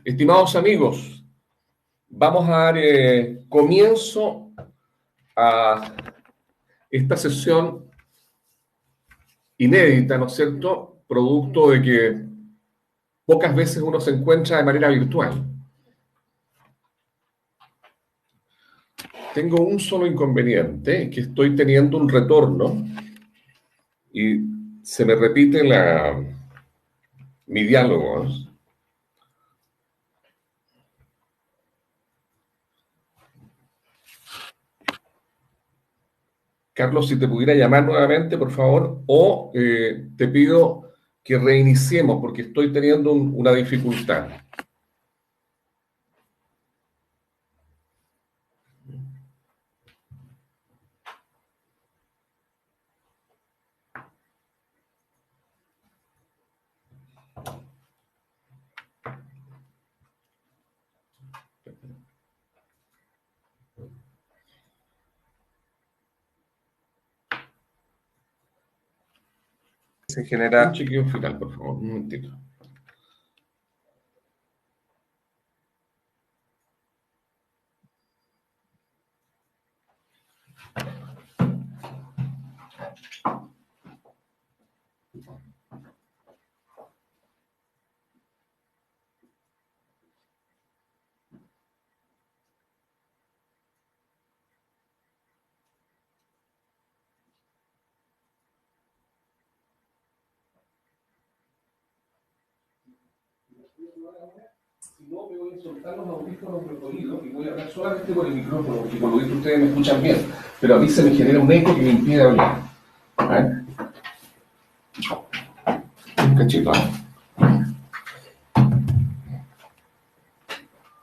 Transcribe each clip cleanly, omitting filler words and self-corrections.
Estimados amigos, vamos a dar comienzo a esta sesión inédita, ¿no es cierto? Producto de que pocas veces uno se encuentra de manera virtual. Tengo un solo inconveniente, que estoy teniendo un retorno y se me repite mi diálogo, ¿no? Carlos, si te pudiera llamar nuevamente, por favor, o te pido que reiniciemos porque estoy teniendo una dificultad. Se genera... Un chequeo final, por favor, un momentito. Si no, me voy a soltar los audífonos oídos y voy a hablar solamente por el micrófono, porque por lo visto ustedes me escuchan bien, pero a mí se me genera un eco que me impide hablar. Un cachito.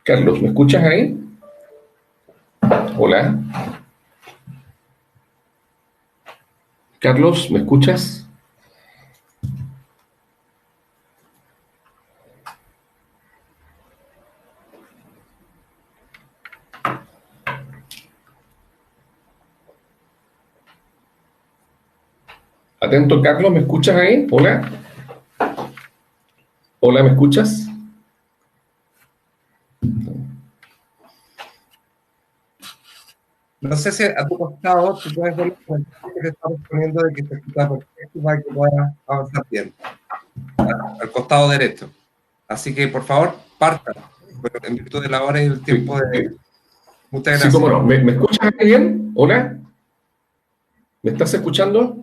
Carlos, ¿me escuchas ahí? Hola. Carlos, ¿me escuchas? Atento, Carlos, ¿me escuchas ahí? Hola. Hola, ¿me escuchas? No sé si a tu costado tú puedes ver los comentarios que te estamos poniendo de que te escucha perfecto para que puedas avanzar bien. Al costado derecho. Así que, por favor, parta. En virtud de la hora y el tiempo de... Muchas gracias. Sí, cómo no. ¿Me escuchas ahí bien? Hola. ¿Me estás escuchando?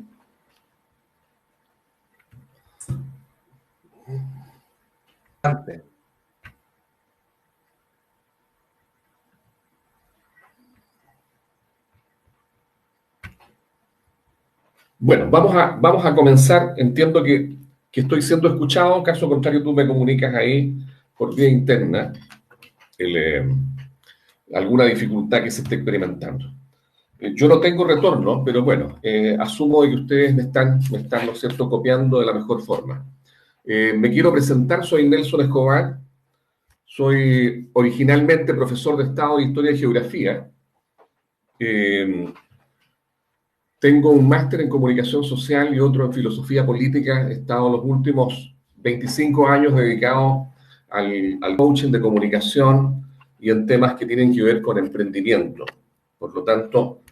Antes. Bueno, vamos a comenzar. Entiendo que estoy siendo escuchado. Caso contrario, tú me comunicas ahí por vía interna alguna dificultad que se esté experimentando. Yo no tengo retorno, pero bueno, asumo de que ustedes me están, ¿no es cierto?, copiando de la mejor forma. Me quiero presentar, soy Nelson Escobar, soy originalmente profesor de Estado de Historia y Geografía. Tengo un máster en comunicación social y otro en filosofía política. He estado los últimos 25 años dedicado al coaching de comunicación y en temas que tienen que ver con emprendimiento. Por lo tanto,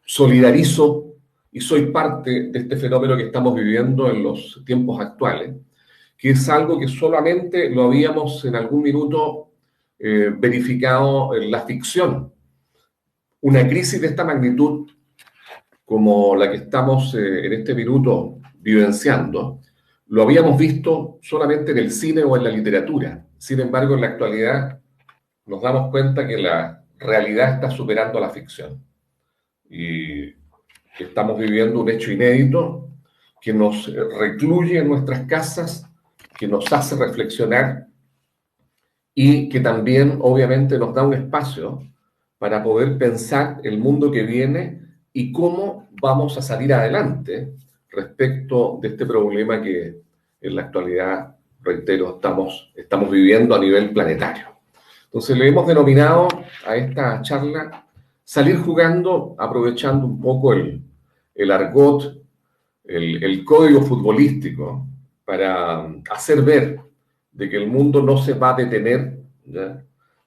solidarizo y soy parte de este fenómeno que estamos viviendo en los tiempos actuales, que es algo que solamente lo habíamos en algún minuto verificado en la ficción. Una crisis de esta magnitud como la que estamos en este minuto vivenciando, lo habíamos visto solamente en el cine o en la literatura. Sin embargo, en la actualidad nos damos cuenta que la realidad está superando a la ficción. Y estamos viviendo un hecho inédito que nos recluye en nuestras casas, que nos hace reflexionar y que también obviamente nos da un espacio para poder pensar el mundo que viene y cómo vamos a salir adelante respecto de este problema que en la actualidad, reitero, estamos viviendo a nivel planetario. Entonces le hemos denominado a esta charla salir jugando, aprovechando un poco el argot, el código futbolístico, para hacer ver de que el mundo no se va a detener, ¿ya?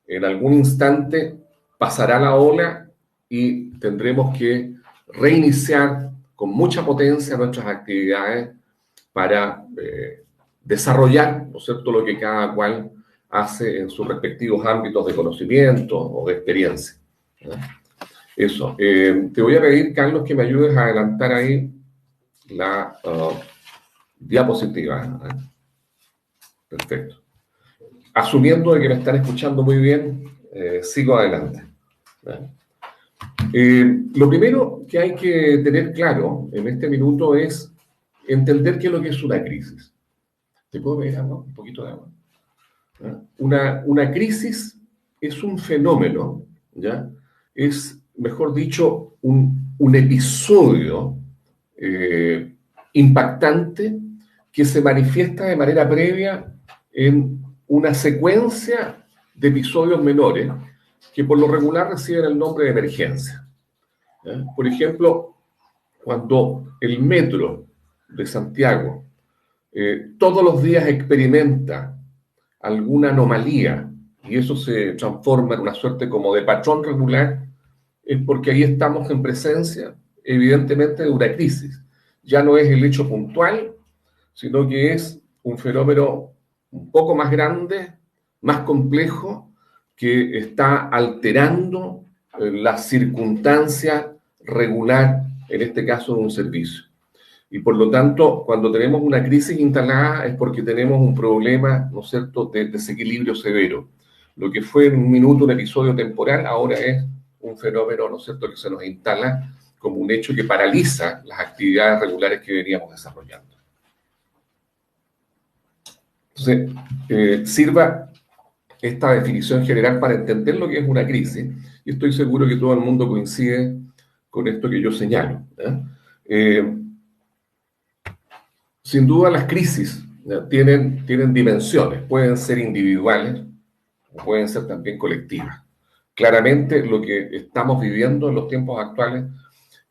En algún instante pasará la ola y tendremos que reiniciar con mucha potencia nuestras actividades para desarrollar, ¿no es cierto?, lo que cada cual hace en sus respectivos ámbitos de conocimiento o de experiencia, ¿ya? Eso. Te voy a pedir, Carlos, que me ayudes a adelantar ahí la diapositiva. Perfecto. Asumiendo de que me están escuchando muy bien, sigo adelante. Lo primero que hay que tener claro en este minuto es entender qué es lo que es una crisis. ¿Te puedo pedir agua? Un poquito de agua. Una crisis es un fenómeno, ¿ya? Es, mejor dicho, un episodio impactante que se manifiesta de manera previa en una secuencia de episodios menores que por lo regular reciben el nombre de emergencia. ¿Ya? Por ejemplo, cuando el metro de Santiago todos los días experimenta alguna anomalía y eso se transforma en una suerte como de patrón regular, es porque ahí estamos en presencia, evidentemente, de una crisis. Ya no es el hecho puntual, sino que es un fenómeno un poco más grande, más complejo, que está alterando la circunstancia regular, en este caso de un servicio. Y por lo tanto, cuando tenemos una crisis instalada es porque tenemos un problema, ¿no es cierto?, de desequilibrio severo. Lo que fue en un minuto un episodio temporal, ahora es un fenómeno, ¿no es cierto?, que se nos instala como un hecho que paraliza las actividades regulares que veníamos desarrollando. Entonces, sirva esta definición general para entender lo que es una crisis, y estoy seguro que todo el mundo coincide con esto que yo señalo. Sin duda las crisis tienen dimensiones, pueden ser individuales o pueden ser también colectivas. Claramente lo que estamos viviendo en los tiempos actuales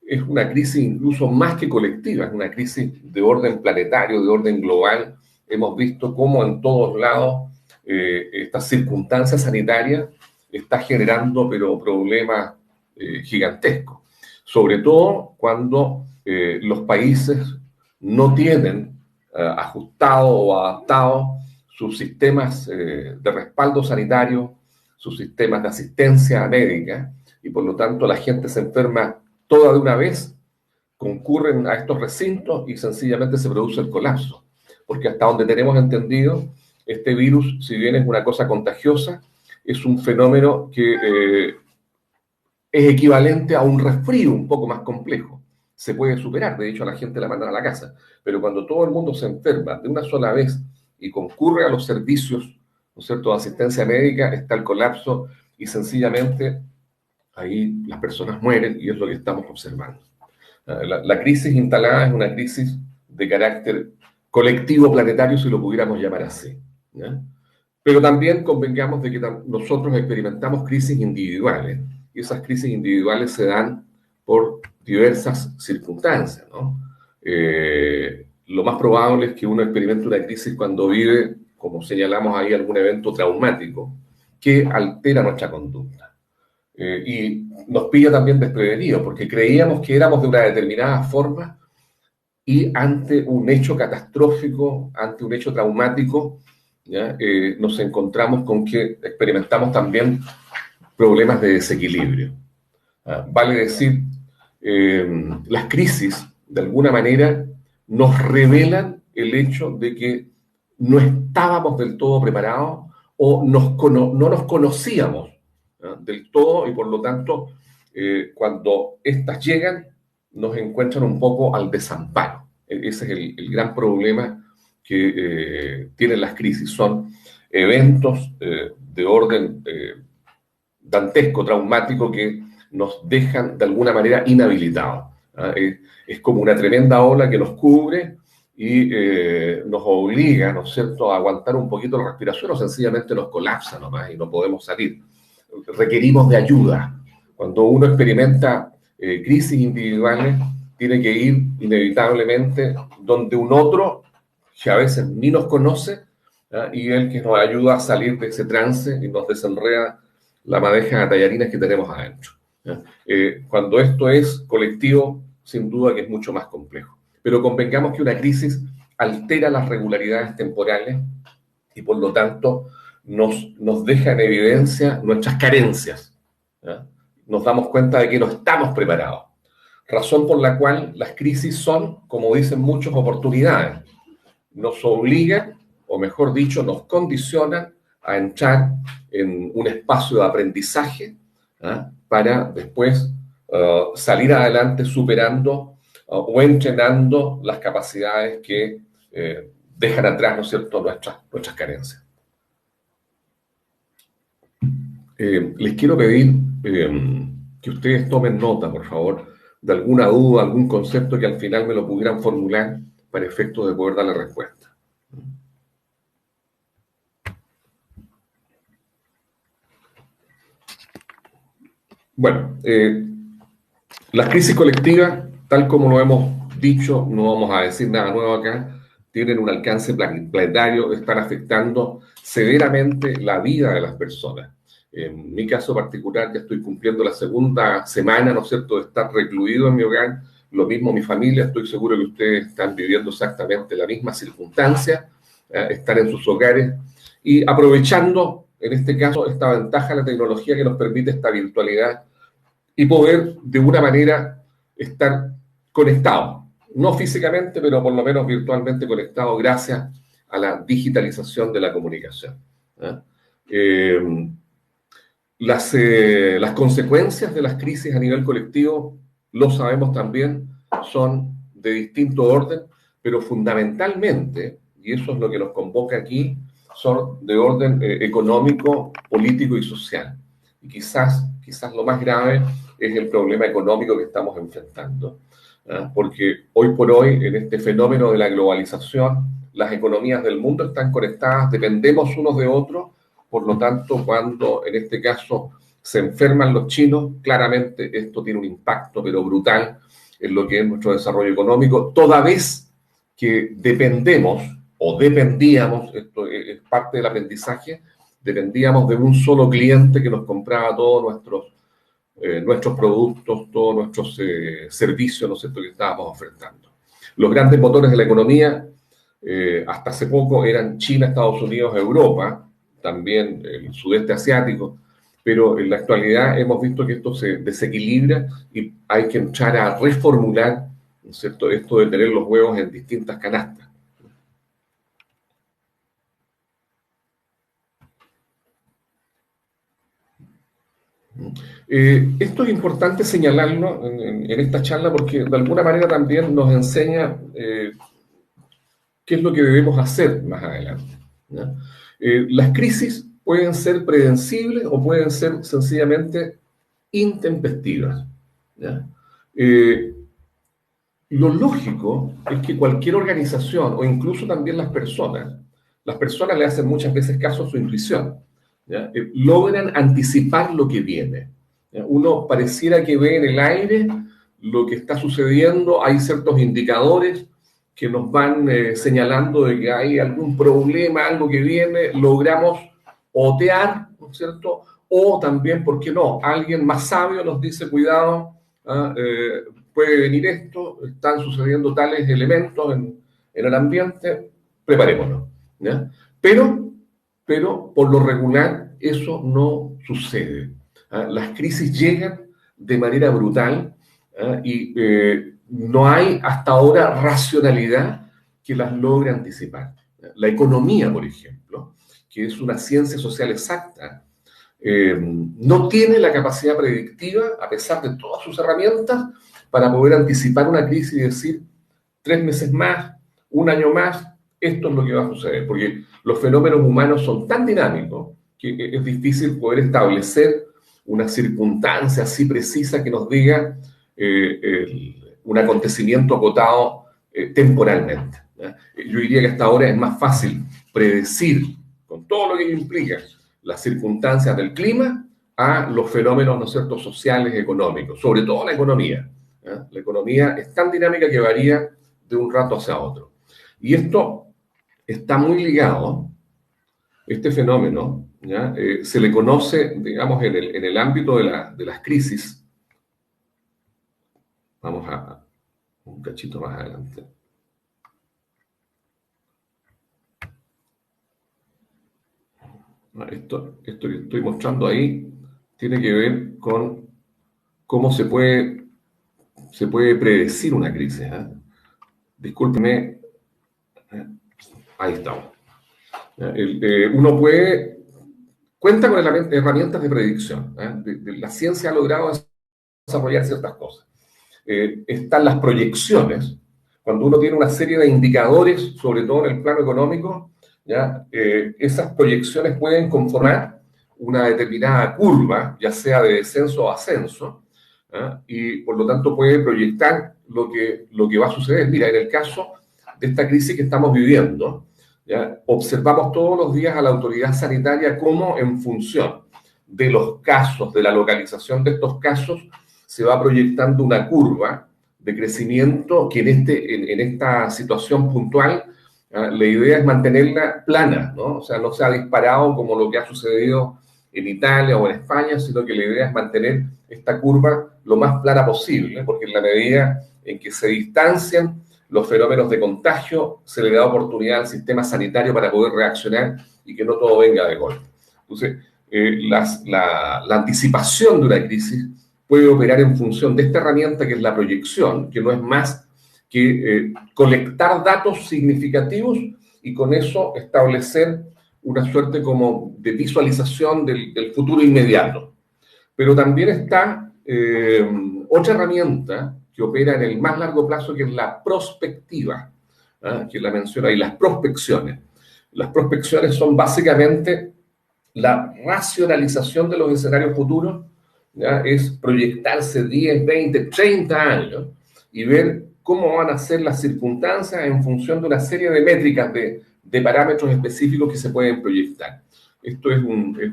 es una crisis incluso más que colectiva, es una crisis de orden planetario, de orden global. Hemos visto cómo en todos lados esta circunstancia sanitaria está generando problemas gigantescos, sobre todo cuando los países no tienen ajustado o adaptado sus sistemas de respaldo sanitario, sus sistemas de asistencia médica, y por lo tanto la gente se enferma toda de una vez, concurren a estos recintos y sencillamente se produce el colapso. Porque hasta donde tenemos entendido, este virus, si bien es una cosa contagiosa, es un fenómeno que es equivalente a un resfrío un poco más complejo. Se puede superar, de hecho a la gente la mandan a la casa, pero cuando todo el mundo se enferma de una sola vez y concurre a los servicios, ¿no es cierto?, de asistencia médica, está el colapso y sencillamente ahí las personas mueren y es lo que estamos observando. La crisis instalada es una crisis de carácter colectivo planetario, si lo pudiéramos llamar así, ¿ya? Pero también convengamos de que nosotros experimentamos crisis individuales y esas crisis individuales se dan por diversas circunstancias, ¿no? Lo más probable es que uno experimente una crisis cuando vive, como señalamos ahí, algún evento traumático que altera nuestra conducta. Y nos pilla también desprevenidos, porque creíamos que éramos de una determinada forma y ante un hecho catastrófico, ante un hecho traumático, ¿ya? Nos encontramos con que experimentamos también problemas de desequilibrio. Vale decir, las crisis, de alguna manera, nos revelan el hecho de que no estábamos del todo preparados o no nos conocíamos del todo y por lo tanto, cuando estas llegan, nos encuentran un poco al desamparo. Ese es el gran problema que tienen las crisis. Son eventos de orden dantesco, traumático, que nos dejan de alguna manera inhabilitados. Es como una tremenda ola que nos cubre y nos obliga, ¿no es cierto?, a aguantar un poquito la respiración o sencillamente nos colapsa nomás y no podemos salir. Requerimos de ayuda. Cuando uno experimenta crisis individuales, tiene que ir inevitablemente donde un otro, que a veces ni nos conoce, y el que nos ayuda a salir de ese trance y nos desenreda la madeja de tallarines que tenemos adentro. Cuando esto es colectivo, sin duda que es mucho más complejo. Pero convengamos que una crisis altera las regularidades temporales y por lo tanto nos deja en evidencia nuestras carencias. ¿Ya? Nos damos cuenta de que no estamos preparados. Razón por la cual las crisis son, como dicen muchos, oportunidades. Nos obligan, o mejor dicho, nos condicionan a entrar en un espacio de aprendizaje, ¿ah?, para después salir adelante superando o entrenando las capacidades que dejan atrás, ¿no es cierto?, nuestras carencias. Les quiero pedir que ustedes tomen nota, por favor, de alguna duda, algún concepto que al final me lo pudieran formular para efectos de poder dar la respuesta. Bueno, las crisis colectivas, tal como lo hemos dicho, no vamos a decir nada nuevo acá, tienen un alcance planetario, están afectando severamente la vida de las personas. En mi caso particular, ya estoy cumpliendo la segunda semana, ¿no es cierto?, de estar recluido en mi hogar. Lo mismo mi familia, estoy seguro que ustedes están viviendo exactamente la misma circunstancia, están en sus hogares y aprovechando, en este caso, esta ventaja de la tecnología que nos permite esta virtualidad y poder, de una manera, estar conectados. No físicamente, pero por lo menos virtualmente conectados gracias a la digitalización de la comunicación. Las consecuencias de las crisis a nivel colectivo, lo sabemos también, son de distinto orden, pero fundamentalmente, y eso es lo que nos convoca aquí, son de orden económico, político y social. Y quizás lo más grave es el problema económico que estamos enfrentando, porque hoy por hoy, en este fenómeno de la globalización, las economías del mundo están conectadas, dependemos unos de otros. Por lo tanto, cuando en este caso se enferman los chinos, claramente esto tiene un impacto, pero brutal, en lo que es nuestro desarrollo económico, toda vez que dependemos o dependíamos, esto es parte del aprendizaje, dependíamos de un solo cliente que nos compraba todos nuestros productos, todos nuestros servicios, ¿no es cierto?, que estábamos ofertando. Los grandes motores de la economía, hasta hace poco, eran China, Estados Unidos, Europa, también el sudeste asiático, pero en la actualidad hemos visto que esto se desequilibra y hay que entrar a reformular, ¿no es cierto?, esto de tener los huevos en distintas canastas. Esto es importante señalarlo en esta charla porque de alguna manera también nos enseña qué es lo que debemos hacer más adelante, ¿ya? Las crisis pueden ser predecibles o pueden ser sencillamente intempestivas, ¿ya? Lo lógico es que cualquier organización o incluso también las personas le hacen muchas veces caso a su intuición, ¿ya? Logran anticipar lo que viene, ¿ya? Uno pareciera que ve en el aire lo que está sucediendo, hay ciertos indicadores que nos van señalando de que hay algún problema, algo que viene, logramos otear, ¿no es cierto? O también, ¿por qué no? Alguien más sabio nos dice, cuidado, puede venir esto, están sucediendo tales elementos en el ambiente, preparémonos, ¿ya? Pero por lo regular eso no sucede. Las crisis llegan de manera brutal y no hay hasta ahora racionalidad que las logre anticipar. La economía, por ejemplo, que es una ciencia social exacta, no tiene la capacidad predictiva, a pesar de todas sus herramientas, para poder anticipar una crisis y decir 3 meses más, 1 año más, esto es lo que va a suceder, porque los fenómenos humanos son tan dinámicos que es difícil poder establecer una circunstancia así precisa que nos diga un acontecimiento acotado temporalmente, ¿ya? Yo diría que hasta ahora es más fácil predecir, con todo lo que ello implica, las circunstancias del clima a los fenómenos, ¿no es cierto?, sociales, económicos, sobre todo la economía. La economía es tan dinámica que varía de un rato hacia otro. Y esto está muy ligado Este fenómeno, ¿ya? Se le conoce, digamos, en el ámbito de las crisis. Vamos a un cachito más adelante. Esto que estoy mostrando ahí tiene que ver con cómo se puede predecir una crisis, ¿eh? Discúlpeme, ahí estamos. Uno cuenta con herramientas de predicción, ¿eh? La ciencia ha logrado desarrollar ciertas cosas. Están las proyecciones, cuando uno tiene una serie de indicadores, sobre todo en el plano económico, ¿ya? Esas proyecciones pueden conformar una determinada curva, ya sea de descenso o ascenso, ¿ya? Y por lo tanto puede proyectar lo que va a suceder. Mira, en el caso de esta crisis que estamos viviendo, ¿ya? Observamos todos los días a la autoridad sanitaria cómo en función de los casos, de la localización de estos casos, se va proyectando una curva de crecimiento que en esta situación puntual, la idea es mantenerla plana, ¿no? O sea, no se ha disparado como lo que ha sucedido en Italia o en España, sino que la idea es mantener esta curva lo más plana posible, porque en la medida en que se distancian los fenómenos de contagio, se le da oportunidad al sistema sanitario para poder reaccionar y que no todo venga de golpe. Entonces, la anticipación de una crisis puede operar en función de esta herramienta que es la proyección, que no es más que colectar datos significativos y con eso establecer una suerte como de visualización del futuro inmediato. Pero también está otra herramienta que opera en el más largo plazo, que es la prospectiva, ¿eh? Que la menciona ahí, las prospecciones. Las prospecciones son básicamente la racionalización de los escenarios futuros, ¿ya? Es proyectarse 10, 20, 30 años y ver cómo van a ser las circunstancias en función de una serie de métricas, de parámetros específicos que se pueden proyectar. Esto es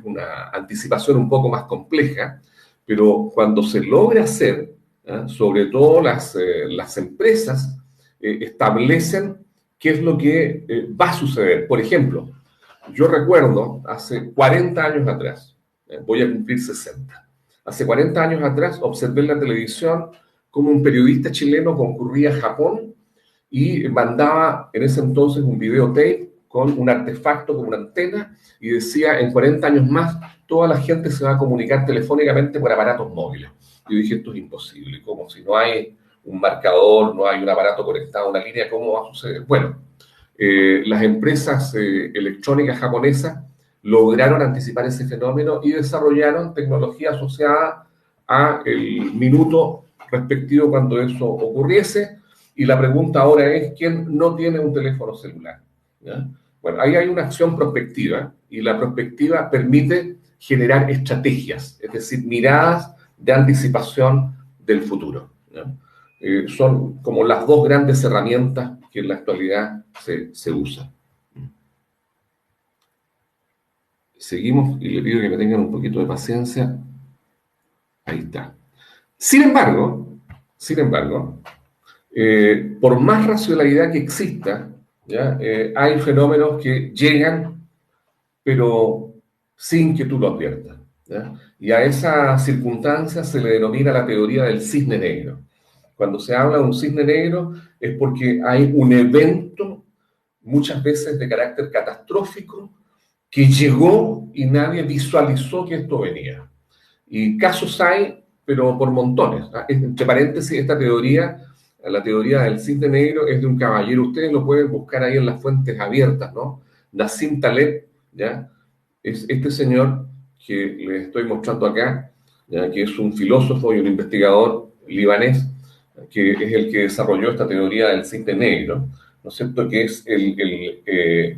una anticipación un poco más compleja, pero cuando se logra hacer, ¿eh? Sobre todo las empresas establecen qué es lo que va a suceder. Por ejemplo, yo recuerdo hace 40 años atrás, voy a cumplir 60, hace 40 años atrás observé en la televisión cómo un periodista chileno concurría a Japón y mandaba en ese entonces un videotape con un artefacto como una antena y decía, en 40 años más toda la gente se va a comunicar telefónicamente por aparatos móviles. Yo dije, esto es imposible, como si no hay un marcador, no hay un aparato conectado a una línea, ¿cómo va a suceder? Bueno, las empresas electrónicas japonesas lograron anticipar ese fenómeno y desarrollaron tecnología asociada a el minuto respectivo cuando eso ocurriese. Y la pregunta ahora es, ¿quién no tiene un teléfono celular? ¿Ya? Bueno, ahí hay una acción prospectiva y la prospectiva permite generar estrategias, es decir, miradas de anticipación del futuro, ¿ya? Son como las dos grandes herramientas que en la actualidad se usan. Seguimos y le pido que me tengan un poquito de paciencia. Ahí está. Sin embargo, por más racionalidad que exista, ¿ya? Hay fenómenos que llegan, pero sin que tú lo adviertas, ¿ya? Y a esa circunstancia se le denomina la teoría del cisne negro. Cuando se habla de un cisne negro es porque hay un evento, muchas veces de carácter catastrófico, que llegó y nadie visualizó que esto venía. Y casos hay, pero por montones. Entre paréntesis, esta teoría, la teoría del cisne negro, es de un caballero. Ustedes lo pueden buscar ahí en las fuentes abiertas, ¿no? Nassim Taleb, ¿ya? Es este señor que les estoy mostrando acá, ¿ya? Que es un filósofo y un investigador libanés, que es el que desarrolló esta teoría del cisne negro, ¿no es cierto? Que es,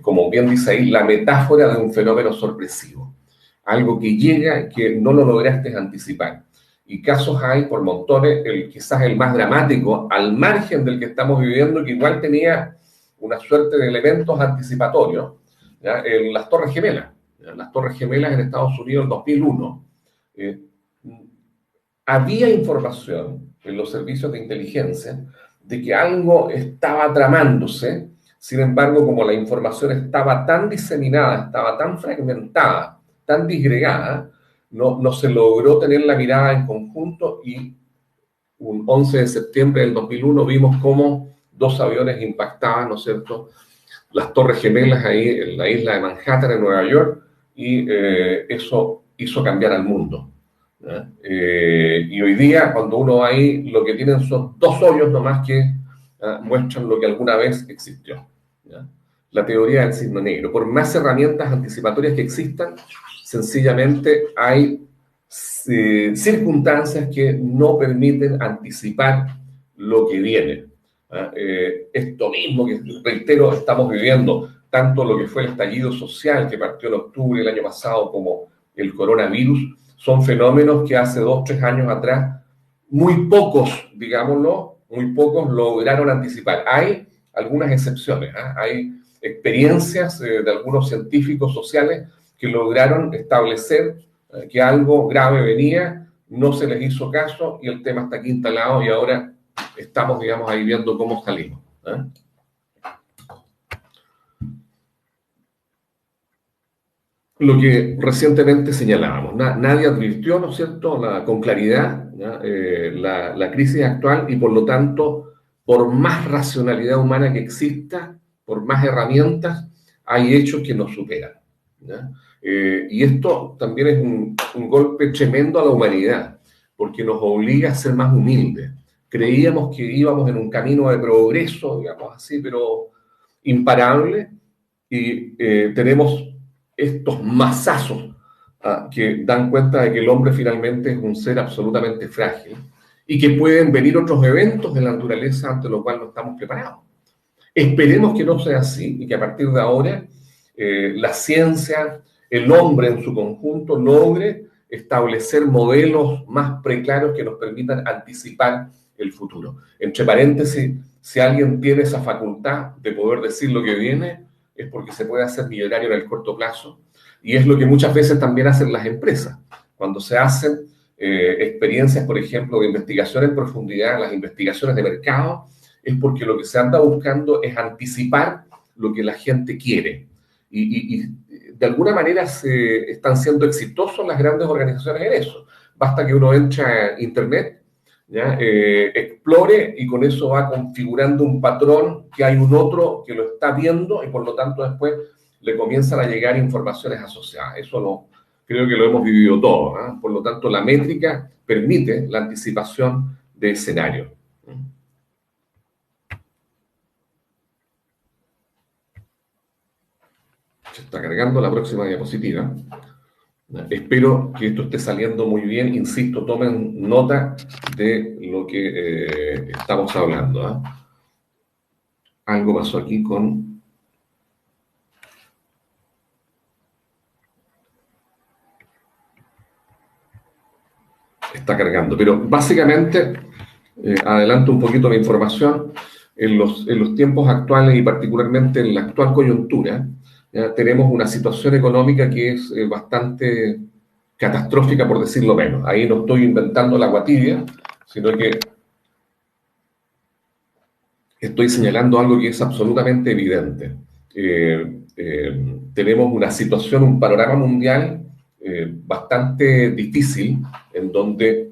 como bien dice ahí, la metáfora de un fenómeno sorpresivo. Algo que llega y que no lo lograste anticipar. Y casos hay por montones, quizás el más dramático, al margen del que estamos viviendo, que igual tenía una suerte de elementos anticipatorios, ¿ya? En las Torres Gemelas. ¿Ya? Las Torres Gemelas en Estados Unidos en 2001. Había información en los servicios de inteligencia de que algo estaba tramándose Sin embargo, como la información estaba tan diseminada, estaba tan fragmentada, tan disgregada, no se logró tener la mirada en conjunto y un 11 de septiembre del 2001 vimos cómo dos aviones impactaban, ¿no es cierto?, las Torres Gemelas ahí en la isla de Manhattan, en Nueva York, y eso hizo cambiar al mundo. Y hoy día, cuando uno va ahí, lo que tienen son dos hoyos nomás que muestran lo que alguna vez existió. ¿Ya? La teoría del cisne negro. Por más herramientas anticipatorias que existan, sencillamente hay circunstancias que no permiten anticipar lo que viene. Esto mismo que, reitero, estamos viviendo, tanto lo que fue el estallido social que partió en octubre del año pasado como el coronavirus, son fenómenos que hace 2 o 3 años atrás muy pocos, digámoslo, muy pocos lograron anticipar. Hay algunas excepciones, hay experiencias de algunos científicos sociales que lograron establecer que algo grave venía, no se les hizo caso y el tema está aquí instalado y ahora estamos, digamos, ahí viendo cómo salimos. Lo que recientemente señalábamos, nadie advirtió, ¿no es cierto?, con claridad la crisis actual y por lo tanto, por más racionalidad humana que exista, por más herramientas, hay hechos que nos superan. Y esto también es un golpe tremendo a la humanidad, porque nos obliga a ser más humildes. Creíamos que íbamos en un camino de progreso, digamos así, pero imparable, y tenemos estos masazos que dan cuenta de que el hombre finalmente es un ser absolutamente frágil y que pueden venir otros eventos de la naturaleza ante los cuales no estamos preparados. Esperemos que no sea así y que a partir de ahora la ciencia, el hombre en su conjunto, logre establecer modelos más preclaros que nos permitan anticipar el futuro. Entre paréntesis, si alguien tiene esa facultad de poder decir lo que viene, es porque se puede hacer millonario en el corto plazo, y es lo que muchas veces también hacen las empresas. Cuando se hacen experiencias, por ejemplo, de investigación en profundidad, las investigaciones de mercado, es porque lo que se anda buscando es anticipar lo que la gente quiere. Y de alguna manera están siendo exitosos las grandes organizaciones en eso. Basta que uno entre a Internet, ¿ya? Explore y con eso va configurando un patrón que hay un otro que lo está viendo y por lo tanto después le comienzan a llegar informaciones asociadas. Eso creo que lo hemos vivido todos. Por lo tanto, la métrica permite la anticipación de escenarios. Se está cargando la próxima diapositiva. Espero que esto esté saliendo muy bien. Insisto, tomen nota de lo que estamos hablando. Algo pasó aquí con... Está cargando, pero básicamente, adelanto un poquito la información, en los tiempos actuales y particularmente en la actual coyuntura, tenemos una situación económica que es bastante catastrófica, por decirlo menos. Ahí no estoy inventando la agua tibia, sino que estoy señalando algo que es absolutamente evidente. Tenemos una situación, un panorama mundial bastante difícil, en donde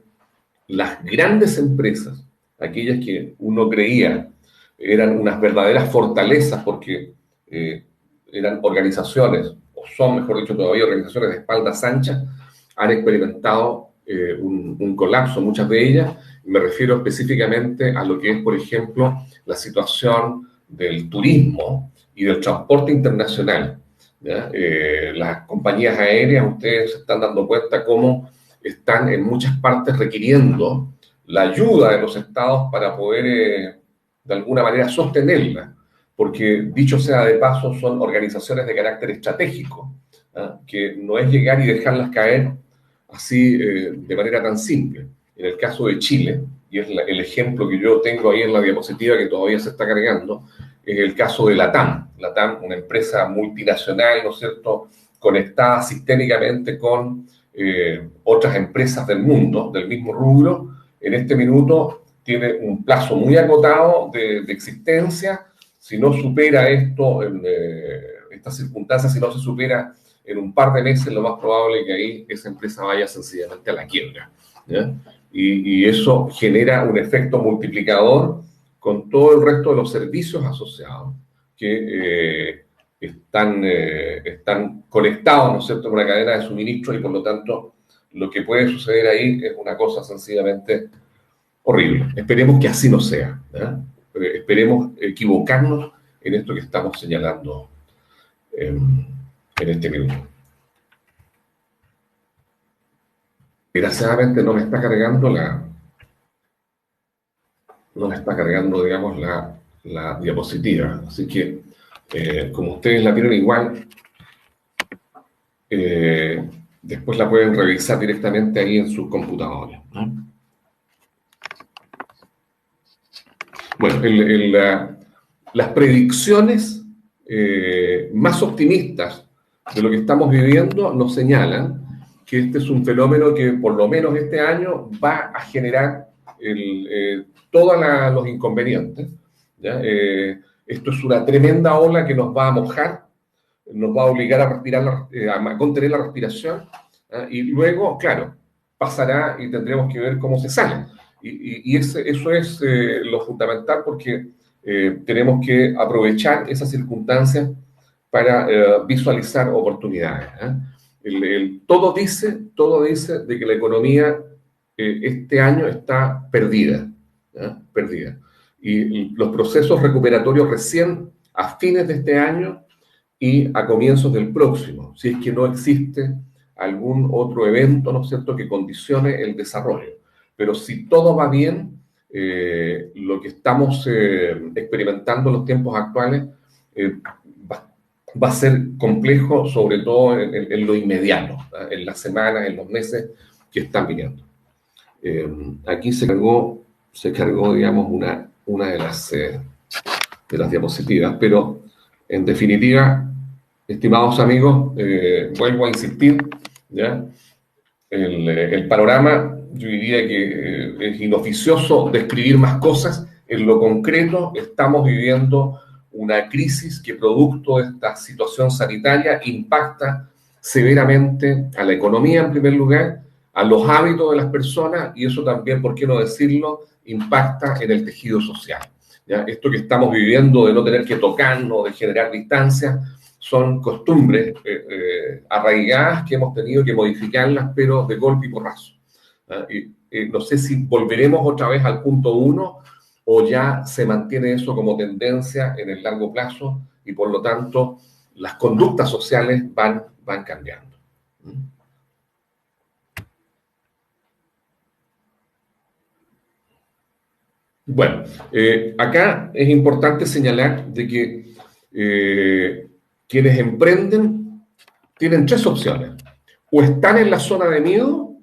las grandes empresas, aquellas que uno creía eran unas verdaderas fortalezas porque eran organizaciones, o son, mejor dicho todavía, organizaciones de espaldas anchas, han experimentado un colapso, muchas de ellas. Me refiero específicamente a lo que es, por ejemplo, la situación del turismo y del transporte internacional. Las compañías aéreas, ustedes se están dando cuenta cómo están en muchas partes requiriendo la ayuda de los estados para poder, de alguna manera, sostenerla, porque, dicho sea de paso, son organizaciones de carácter estratégico, que no es llegar y dejarlas caer así de manera tan simple. En el caso de Chile, y es el ejemplo que yo tengo ahí en la diapositiva que todavía se está cargando, es el caso de LATAM. LATAM, una empresa multinacional, ¿no es cierto?, conectada sistémicamente con otras empresas del mundo, del mismo rubro, en este minuto tiene un plazo muy acotado de existencia si no supera esto, estas circunstancias, si no se supera en un par de meses, lo más probable es que ahí esa empresa vaya sencillamente a la quiebra, ¿ya? Y eso genera un efecto multiplicador con todo el resto de los servicios asociados que están conectados, ¿no es cierto?, con una cadena de suministro, y por lo tanto lo que puede suceder ahí es una cosa sencillamente horrible. Esperemos que así no sea, ¿ya? Esperemos equivocarnos en esto que estamos señalando en este minuto. Desgraciadamente no me está cargando digamos, la diapositiva. Así que, como ustedes la vieron igual, después la pueden revisar directamente ahí en sus computadores, ¿no? Bueno, las predicciones más optimistas de lo que estamos viviendo nos señalan que este es un fenómeno que por lo menos este año va a generar todos los inconvenientes, ¿ya? Esto es una tremenda ola que nos va a mojar, nos va a obligar a respirar, a contener la respiración, ¿ah? Y luego, claro, pasará y tendremos que ver cómo se sale. Y eso es lo fundamental, porque tenemos que aprovechar esas circunstancias para visualizar oportunidades, ¿eh? Todo dice de que la economía este año está perdida, ¿eh? Perdida. Y los procesos recuperatorios recién a fines de este año y a comienzos del próximo, si es que no existe algún otro evento, ¿no es cierto?, que condicione el desarrollo. Pero si todo va bien, lo que estamos experimentando en los tiempos actuales va a ser complejo, sobre todo en lo inmediato, ¿eh? En las semanas, en los meses que están viniendo. Aquí se cargó, digamos, una de las diapositivas, pero en definitiva, estimados amigos, vuelvo a insistir, ¿ya? El panorama, yo diría que es inoficioso describir más cosas. En lo concreto, estamos viviendo una crisis que, producto de esta situación sanitaria, impacta severamente a la economía en primer lugar, a los hábitos de las personas, y eso también, ¿por qué no decirlo?, impacta en el tejido social, ¿ya? Esto que estamos viviendo de no tener que tocarnos, de generar distancia, son costumbres arraigadas que hemos tenido que modificarlas, pero de golpe y porrazo. No sé si volveremos otra vez al punto 1 o ya se mantiene eso como tendencia en el largo plazo y por lo tanto las conductas sociales van cambiando. Bueno, acá es importante señalar de que quienes emprenden tienen tres opciones: o están en la zona de miedo,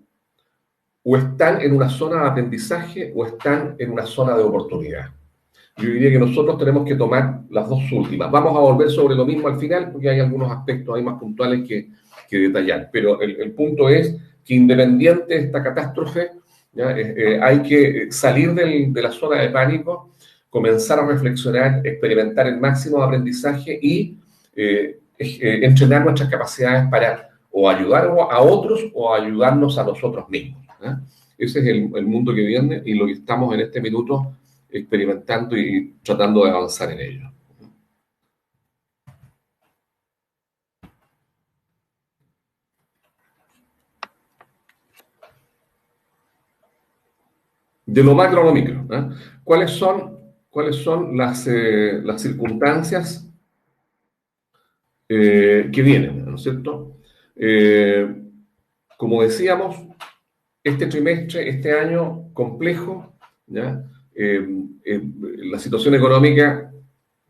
o están en una zona de aprendizaje, o están en una zona de oportunidad. Yo diría que nosotros tenemos que tomar las dos últimas. Vamos a volver sobre lo mismo al final, porque hay algunos aspectos ahí más puntuales que detallar, pero el punto es que, independiente de esta catástrofe, ¿ya? Hay que salir de la zona de pánico, comenzar a reflexionar, experimentar el máximo de aprendizaje y entrenar nuestras capacidades para o ayudar a otros o ayudarnos a nosotros mismos, ¿eh? Ese es el mundo que viene y lo que estamos en este minuto experimentando y tratando de avanzar en ello. De lo macro a lo micro, ¿eh? ¿Cuáles son las circunstancias que vienen, ¿no es cierto? Como decíamos, este trimestre, este año complejo, ¿ya? La situación económica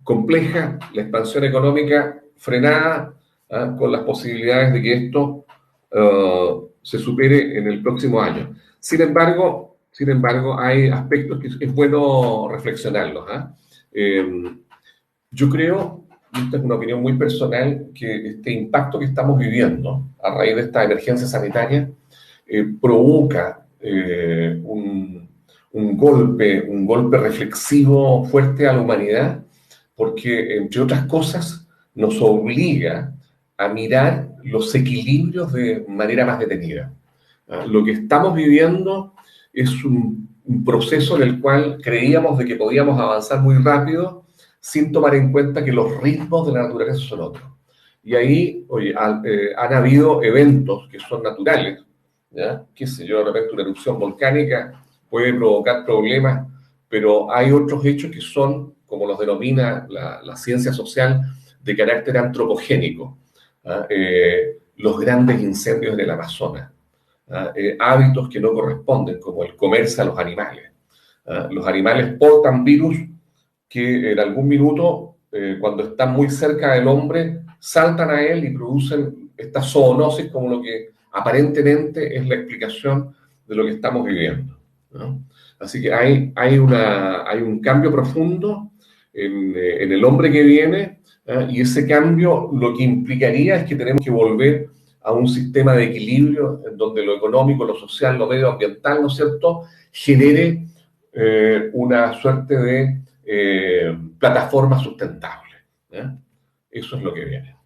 compleja, la expansión económica frenada, ¿ah? Con las posibilidades de que esto se supere en el próximo año. Sin embargo, hay aspectos que es bueno reflexionarlos, ¿eh? Yo creo, y esta es una opinión muy personal, que este impacto que estamos viviendo a raíz de esta emergencia sanitaria provoca un golpe reflexivo fuerte a la humanidad, porque, entre otras cosas, nos obliga a mirar los equilibrios de manera más detenida. Lo que estamos viviendo es un proceso en el cual creíamos de que podíamos avanzar muy rápido sin tomar en cuenta que los ritmos de la naturaleza son otros. Y ahí, oye, han habido eventos que son naturales, ¿ya? Qué sé yo, de repente una erupción volcánica puede provocar problemas, pero hay otros hechos que son, como los denomina la ciencia social, de carácter antropogénico. Los grandes incendios en el Amazonas, hábitos que no corresponden, como el comerse a los animales. Los animales portan virus que en algún minuto, cuando están muy cerca del hombre, saltan a él y producen esta zoonosis como lo que aparentemente es la explicación de lo que estamos viviendo, ¿no? Así que hay un cambio profundo en el hombre que viene, y ese cambio lo que implicaría es que tenemos que volver a un sistema de equilibrio en donde lo económico, lo social, lo medioambiental, ¿no es cierto?, genere una suerte de plataforma sustentable, ¿ya? Eso es lo que viene.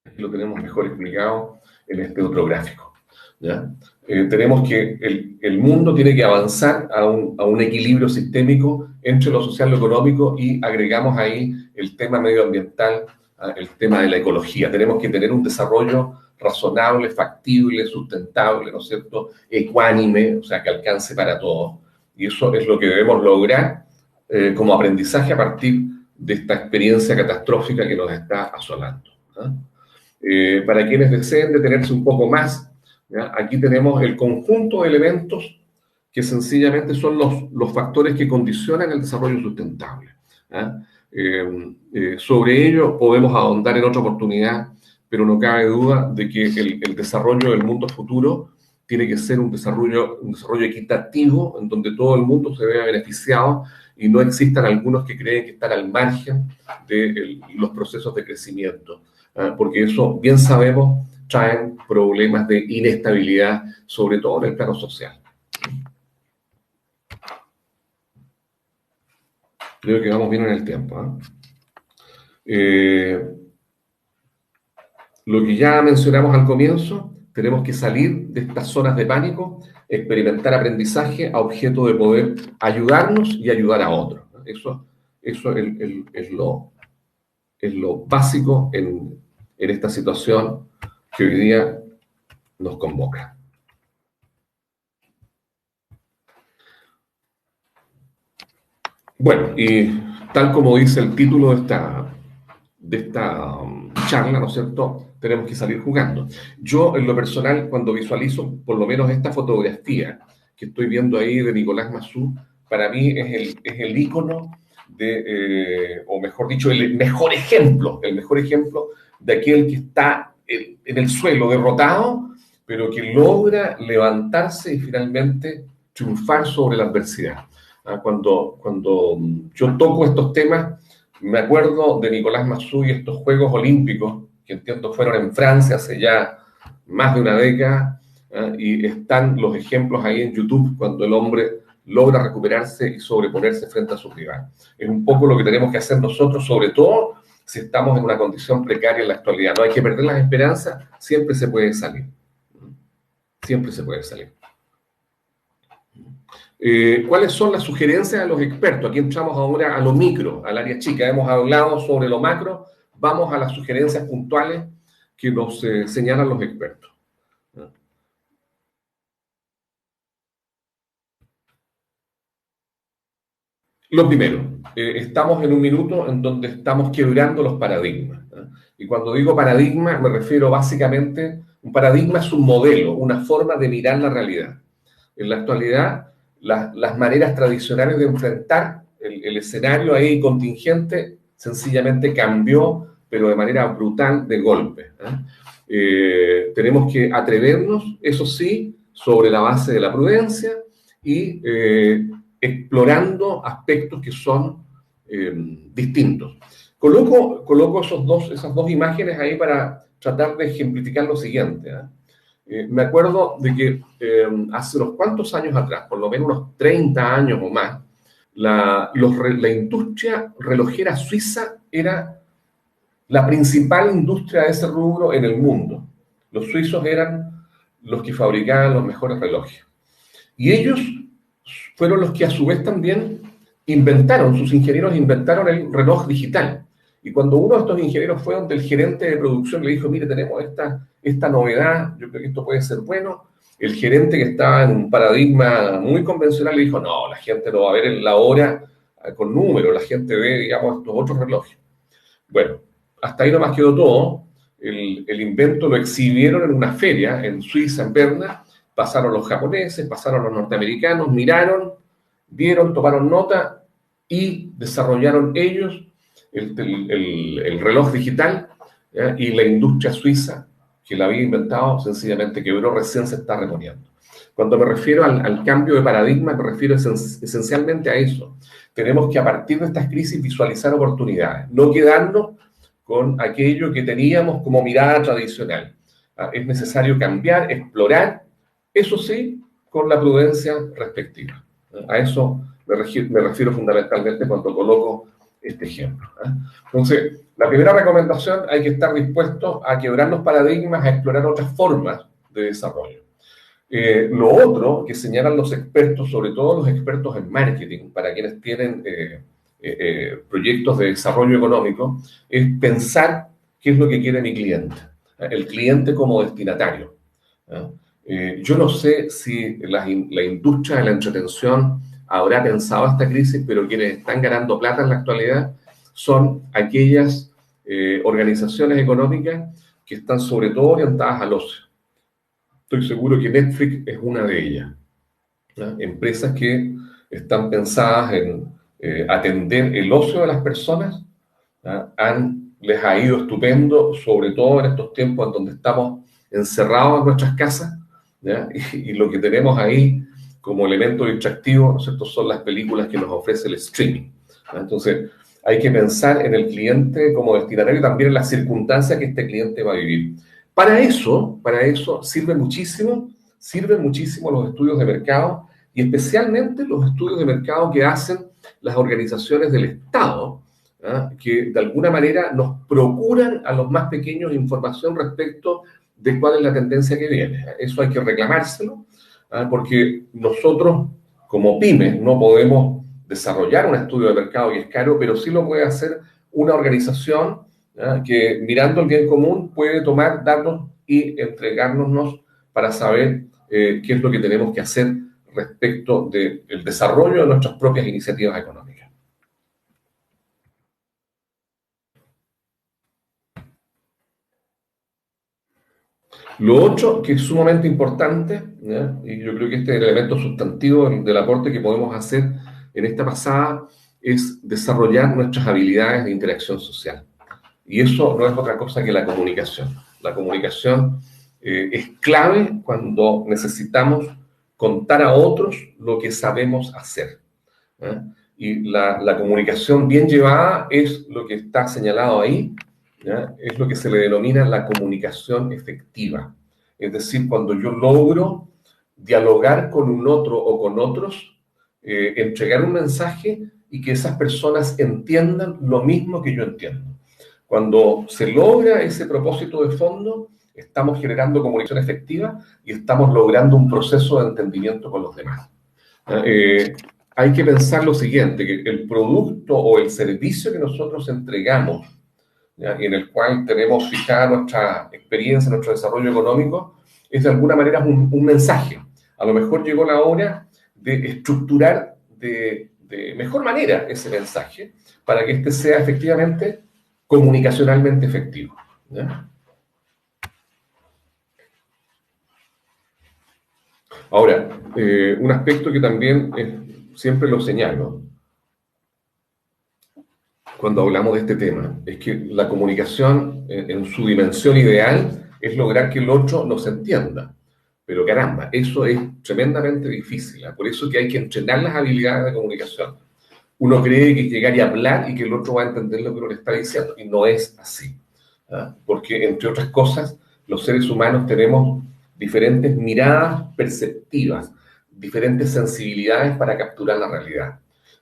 Aquí lo tenemos mejor explicado en este otro gráfico, ¿ya? Tenemos que el mundo tiene que avanzar a un equilibrio sistémico entre lo social y lo económico, y agregamos ahí el tema medioambiental, el tema de la ecología. Tenemos que tener un desarrollo razonable, factible, sustentable, ¿no es cierto?, ecuánime, o sea, que alcance para todos. Y eso es lo que debemos lograr como aprendizaje a partir de esta experiencia catastrófica que nos está asolando, ¿no? Para quienes deseen detenerse un poco más, ¿ya?, aquí tenemos el conjunto de elementos que sencillamente son los factores que condicionan el desarrollo sustentable, ¿ya? Sobre ello podemos ahondar en otra oportunidad, pero no cabe duda de que el desarrollo del mundo futuro tiene que ser un desarrollo equitativo, en donde todo el mundo se vea beneficiado y no existan algunos que creen que están al margen de los procesos de crecimiento, porque eso, bien sabemos, traen problemas de inestabilidad, sobre todo en el plano social. Creo que vamos bien en el tiempo, lo que ya mencionamos al comienzo, tenemos que salir de estas zonas de pánico, experimentar aprendizaje a objeto de poder ayudarnos y ayudar a otros. Eso es lo básico en esta situación que hoy día nos convoca. Bueno, y tal como dice el título de esta charla, ¿no es cierto?, tenemos que salir jugando. Yo, en lo personal, cuando visualizo por lo menos esta fotografía que estoy viendo ahí de Nicolás Massú, para mí es el ícono o mejor dicho, el mejor ejemplo de aquel que está en el suelo derrotado, pero que logra levantarse y finalmente triunfar sobre la adversidad. Cuando yo toco estos temas, me acuerdo de Nicolás Massú y estos Juegos Olímpicos, que entiendo fueron en Francia hace ya más de una década, y están los ejemplos ahí en YouTube cuando el hombre logra recuperarse y sobreponerse frente a su rival. Es un poco lo que tenemos que hacer nosotros, sobre todo si estamos en una condición precaria en la actualidad. No hay que perder las esperanzas, siempre se puede salir. Siempre se puede salir. ¿Cuáles son las sugerencias de los expertos? Aquí entramos ahora a lo micro, al área chica. Hemos hablado sobre lo macro, vamos a las sugerencias puntuales que nos señalan los expertos. Lo primero, estamos en un minuto en donde estamos quebrando los paradigmas. Y cuando digo paradigma, me refiero básicamente, un paradigma es un modelo, una forma de mirar la realidad. En la actualidad, las maneras tradicionales de enfrentar el escenario ahí contingente sencillamente cambió, pero de manera brutal, de golpe. Tenemos que atrevernos, eso sí, sobre la base de la prudencia y explorando aspectos que son distintos. Coloco esas dos imágenes ahí para tratar de ejemplificar lo siguiente. Me acuerdo de que hace unos cuantos años atrás, por lo menos unos 30 años o más, la industria relojera suiza era la principal industria de ese rubro en el mundo. Los suizos eran los que fabricaban los mejores relojes. Y ellos fueron los que a su vez también sus ingenieros inventaron el reloj digital. Y cuando uno de estos ingenieros fue donde el gerente de producción le dijo, mire, tenemos esta novedad, yo creo que esto puede ser bueno, el gerente, que estaba en un paradigma muy convencional, le dijo, no, la gente no va a ver la hora con números, la gente ve, digamos, estos otros relojes. Bueno, hasta ahí nomás quedó todo. El invento lo exhibieron en una feria en Suiza, en Berna. Pasaron los japoneses, pasaron los norteamericanos, miraron, vieron, tomaron nota y desarrollaron ellos el reloj digital, ¿ya? Y la industria suiza que la había inventado sencillamente quebró, recién se está reponiendo. Cuando me refiero al cambio de paradigma, me refiero esencialmente a eso. Tenemos que a partir de estas crisis visualizar oportunidades, no quedarnos con aquello que teníamos como mirada tradicional. Es necesario cambiar, explorar, eso sí, con la prudencia respectiva. A eso me refiero fundamentalmente cuando coloco este ejemplo. Entonces, la primera recomendación, hay que estar dispuestos a quebrar los paradigmas, a explorar otras formas de desarrollo. Lo otro que señalan los expertos, sobre todo los expertos en marketing, para quienes tienen proyectos de desarrollo económico, es pensar qué es lo que quiere mi cliente, el cliente como destinatario. Yo no sé si la industria de la entretención habrá pensado esta crisis, pero quienes están ganando plata en la actualidad son aquellas organizaciones económicas que están sobre todo orientadas al ocio. Estoy seguro que Netflix es una de ellas, ¿no? Empresas que están pensadas en atender el ocio de las personas, ¿no? Les ha ido estupendo, sobre todo en estos tiempos en donde estamos encerrados en nuestras casas, ¿ya? Y lo que tenemos ahí como elemento distractivo, ¿no es cierto?, son las películas que nos ofrece el streaming, ¿no? Entonces, hay que pensar en el cliente como destinatario y también en las circunstancias que este cliente va a vivir. Para eso sirven muchísimo los estudios de mercado y especialmente los estudios de mercado que hacen las organizaciones del Estado, ¿ah? Que de alguna manera nos procuran a los más pequeños información respecto de cuál es la tendencia que viene. Eso hay que reclamárselo, ¿ah? Porque nosotros como pymes no podemos desarrollar un estudio de mercado que es caro, pero sí lo puede hacer una organización, ¿ah? Que mirando el bien común puede tomar datos y entregárnoslos para saber qué es lo que tenemos que hacer respecto del desarrollo de nuestras propias iniciativas económicas. Lo otro que es sumamente importante, ¿ya? Y yo creo que este es el elemento sustantivo del aporte que podemos hacer en esta pasada, es desarrollar nuestras habilidades de interacción social. Y eso no es otra cosa que la comunicación. La comunicación es clave cuando necesitamos contar a otros lo que sabemos hacer, ¿eh? Y la comunicación bien llevada es lo que está señalado ahí, ¿ya? Es lo que se le denomina la comunicación efectiva. Es decir, cuando yo logro dialogar con un otro o con otros, entregar un mensaje y que esas personas entiendan lo mismo que yo entiendo. Cuando se logra ese propósito de fondo, estamos generando comunicación efectiva y estamos logrando un proceso de entendimiento con los demás. Hay que pensar lo siguiente, que el producto o el servicio que nosotros entregamos, ¿ya?, y en el cual tenemos fijada nuestra experiencia, nuestro desarrollo económico, es de alguna manera un mensaje. A lo mejor llegó la hora de estructurar de mejor manera ese mensaje para que éste sea efectivamente comunicacionalmente efectivo, ¿ya? Ahora, un aspecto que también siempre lo señalo cuando hablamos de este tema, es que la comunicación en su dimensión ideal es lograr que el otro nos entienda. Pero caramba, eso es tremendamente difícil, ¿eh? Por eso que hay que entrenar las habilidades de comunicación. Uno cree que llegar y hablar y que el otro va a entender lo que uno le está diciendo, y no es así, ¿eh? Porque, entre otras cosas, los seres humanos tenemos diferentes miradas perceptivas, diferentes sensibilidades para capturar la realidad.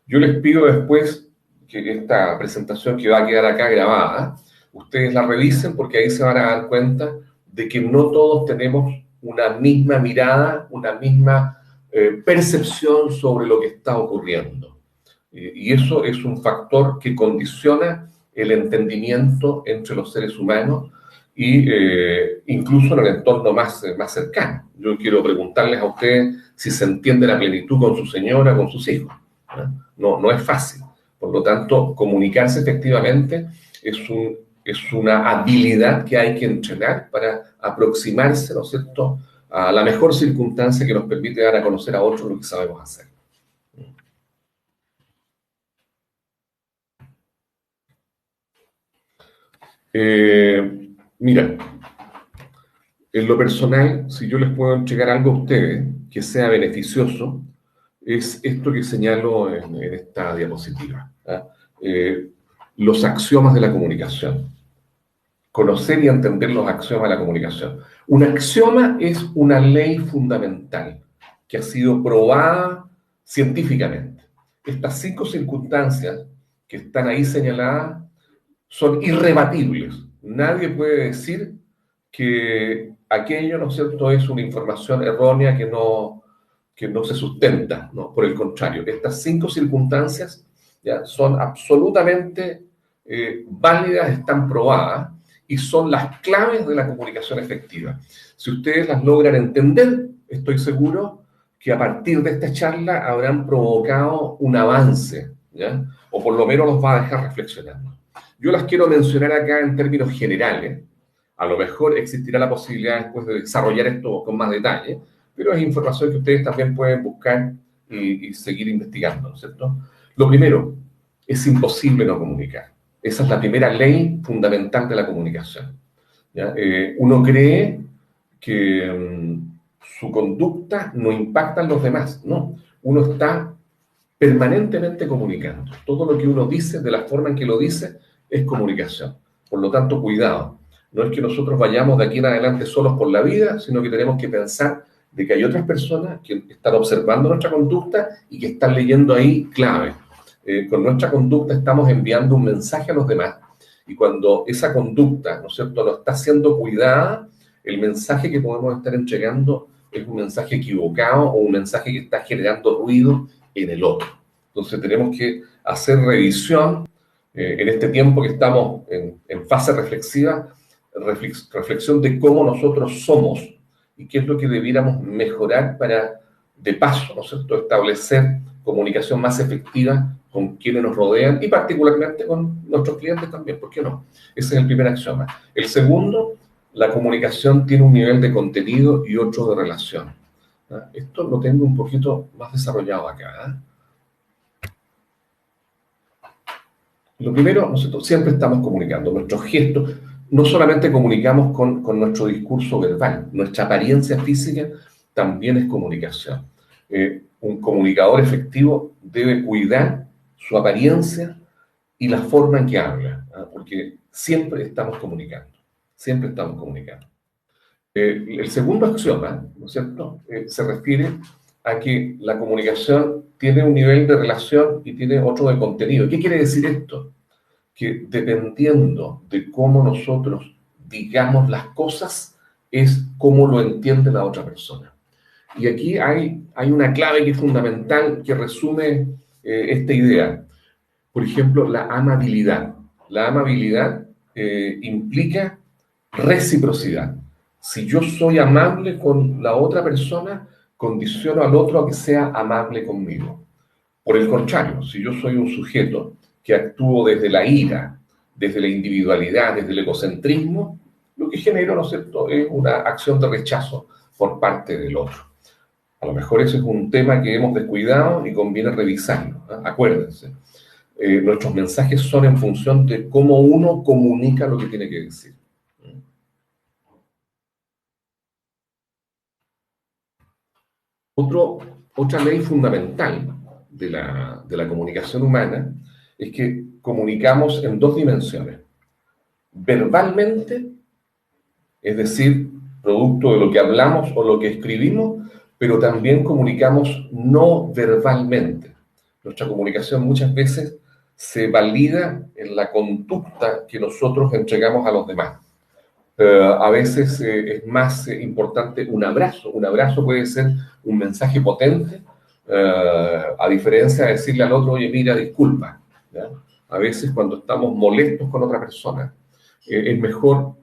Yo les pido después que esta presentación que va a quedar acá grabada, ustedes la revisen porque ahí se van a dar cuenta de que no todos tenemos una misma mirada, una misma percepción sobre lo que está ocurriendo. Y eso es un factor que condiciona el entendimiento entre los seres humanos y incluso en el entorno más cercano. Yo quiero preguntarles a ustedes si se entiende la plenitud con su señora, con sus hijos. No es fácil. Por lo tanto, comunicarse efectivamente es una habilidad que hay que entrenar para aproximarse, ¿no es cierto?, a la mejor circunstancia que nos permite dar a conocer a otros lo que sabemos hacer. Mira, en lo personal, si yo les puedo entregar algo a ustedes que sea beneficioso, es esto que señalo en esta diapositiva. Los axiomas de la comunicación. Conocer y entender los axiomas de la comunicación. Un axioma es una ley fundamental que ha sido probada científicamente. Estas 5 circunstancias que están ahí señaladas son irrebatibles. Nadie puede decir que aquello, ¿no es cierto?, es una información errónea que no se sustenta, ¿no? Por el contrario, estas 5 circunstancias ya son absolutamente válidas, están probadas y son las claves de la comunicación efectiva. Si ustedes las logran entender, estoy seguro que a partir de esta charla habrán provocado un avance, ¿ya? O por lo menos los va a dejar reflexionando. Yo las quiero mencionar acá en términos generales. A lo mejor existirá la posibilidad después de desarrollar esto con más detalle, pero es información que ustedes también pueden buscar y seguir investigando, ¿no es cierto? Lo primero, es imposible no comunicar. Esa es la primera ley fundamental de la comunicación, ¿ya? Uno cree que su conducta no impacta en los demás, no. Uno está permanentemente comunicando. Todo lo que uno dice, de la forma en que lo dice, es comunicación. Por lo tanto, cuidado. No es que nosotros vayamos de aquí en adelante solos por la vida, sino que tenemos que pensar de que hay otras personas que están observando nuestra conducta y que están leyendo ahí clave. Con nuestra conducta estamos enviando un mensaje a los demás y cuando esa conducta, ¿no es cierto?, no está siendo cuidada, el mensaje que podemos estar entregando es un mensaje equivocado o un mensaje que está generando ruido en el otro. Entonces tenemos que hacer revisión en este tiempo que estamos en fase reflexiva, reflexión de cómo nosotros somos y qué es lo que debiéramos mejorar para, de paso, ¿no es cierto?, establecer comunicación más efectiva con quienes nos rodean y particularmente con nuestros clientes también, ¿por qué no? Ese es el primer axioma. El segundo, la comunicación tiene un nivel de contenido y otro de relación. Esto lo tengo un poquito más desarrollado acá. Lo primero, nosotros siempre estamos comunicando, nuestros gestos, no solamente comunicamos con nuestro discurso verbal, nuestra apariencia física también es comunicación. Un comunicador efectivo debe cuidar su apariencia y la forma en que habla, porque siempre estamos comunicando, siempre estamos comunicando. El segundo axioma, ¿no es cierto?, se refiere a que la comunicación tiene un nivel de relación y tiene otro de contenido. ¿Qué quiere decir esto? Que dependiendo de cómo nosotros digamos las cosas, es cómo lo entiende la otra persona. Y aquí hay una clave que es fundamental, que resume esta idea. Por ejemplo, la amabilidad. La amabilidad implica reciprocidad. Si yo soy amable con la otra persona, condiciono al otro a que sea amable conmigo. Por el contrario, si yo soy un sujeto que actúo desde la ira, desde la individualidad, desde el egocentrismo, lo que genero, ¿no es cierto?, es una acción de rechazo por parte del otro. A lo mejor ese es un tema que hemos descuidado y conviene revisarlo, ¿eh? Acuérdense, nuestros mensajes son en función de cómo uno comunica lo que tiene que decir. Otra ley fundamental de la comunicación humana es que comunicamos en 2 dimensiones. Verbalmente, es decir, producto de lo que hablamos o lo que escribimos, pero también comunicamos no verbalmente. Nuestra comunicación muchas veces se valida en la conducta que nosotros entregamos a los demás. A veces es más importante un abrazo. Un abrazo puede ser un mensaje potente, a diferencia de decirle al otro, oye, mira, disculpa, ¿ya? A veces cuando estamos molestos con otra persona, es mejor